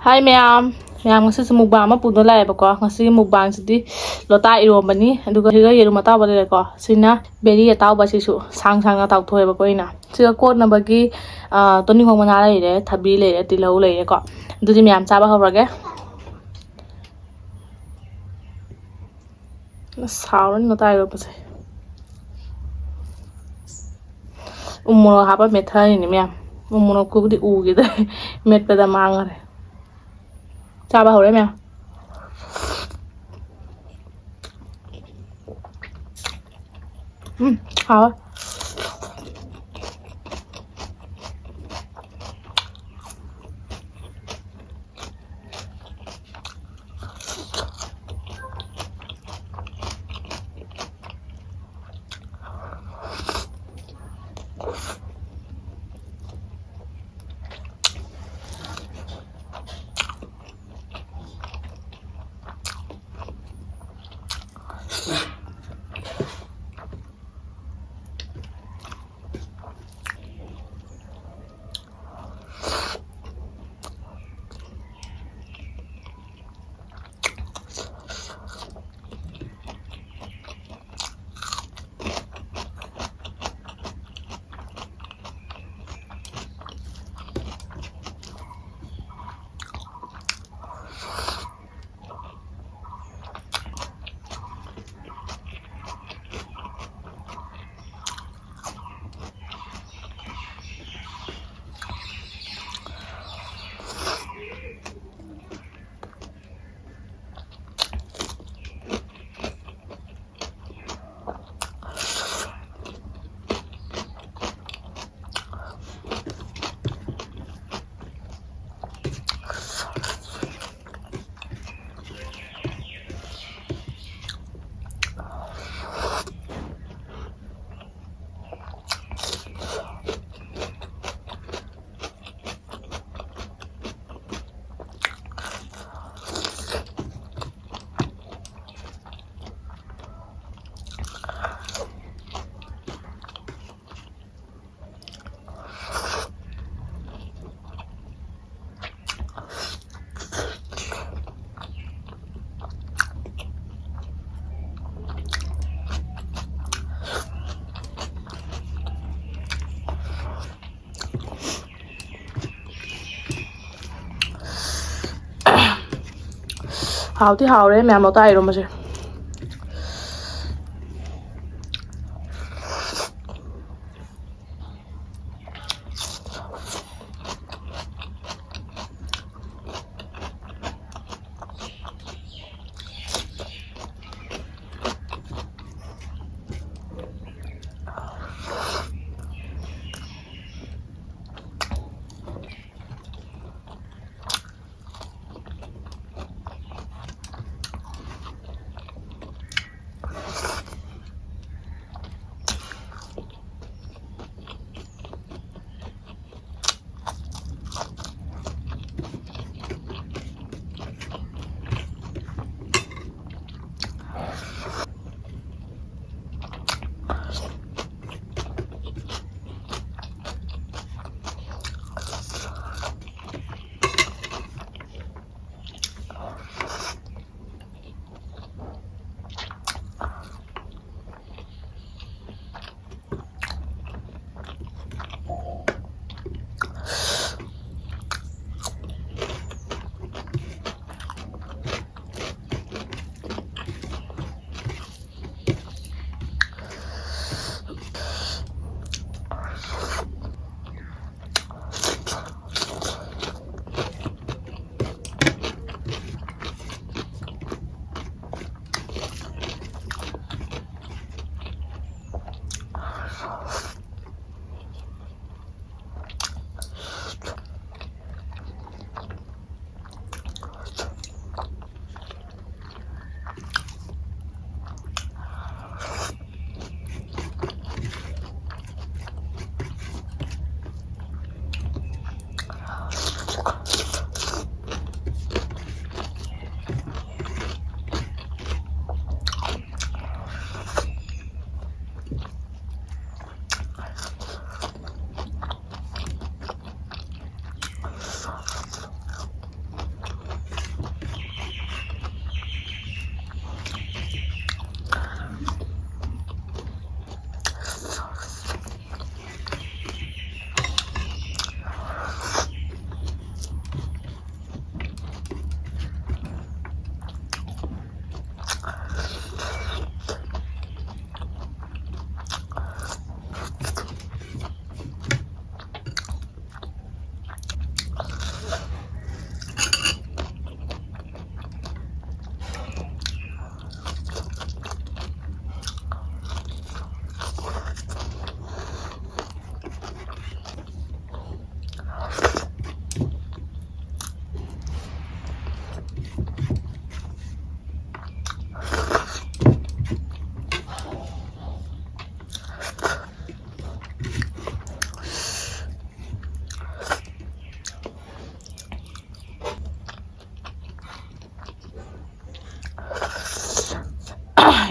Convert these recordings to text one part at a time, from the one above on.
Hi ma'am ngasi mukbang ma puno lai ba ko ngasi mukbang sidi lota iro mani aduga higa yeru mata ba le ko sina beri ya taw ba sisu sang na taw thoi ba ko ina siga code number gi toni hong mana lai re thabi le tilau le ko dudi ma'am cha ba hawrage sauran lota iro ba se umuro haba metha ni ma'am umuro ko di u gi da met pa da mangare cha ba hawre ma'am hảo hảo thì hảo đấy mẹ mau tay rồi mà chứ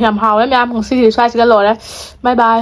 ꯌꯥꯝ ꯍꯥꯎꯋꯦ ꯃꯌꯥꯝ ꯉꯁꯤꯗꯤ ꯁ꯭ꯋꯥꯏꯁꯤꯒ ꯂꯣꯏꯔꯦ ꯕꯥꯏ ꯕꯥꯏ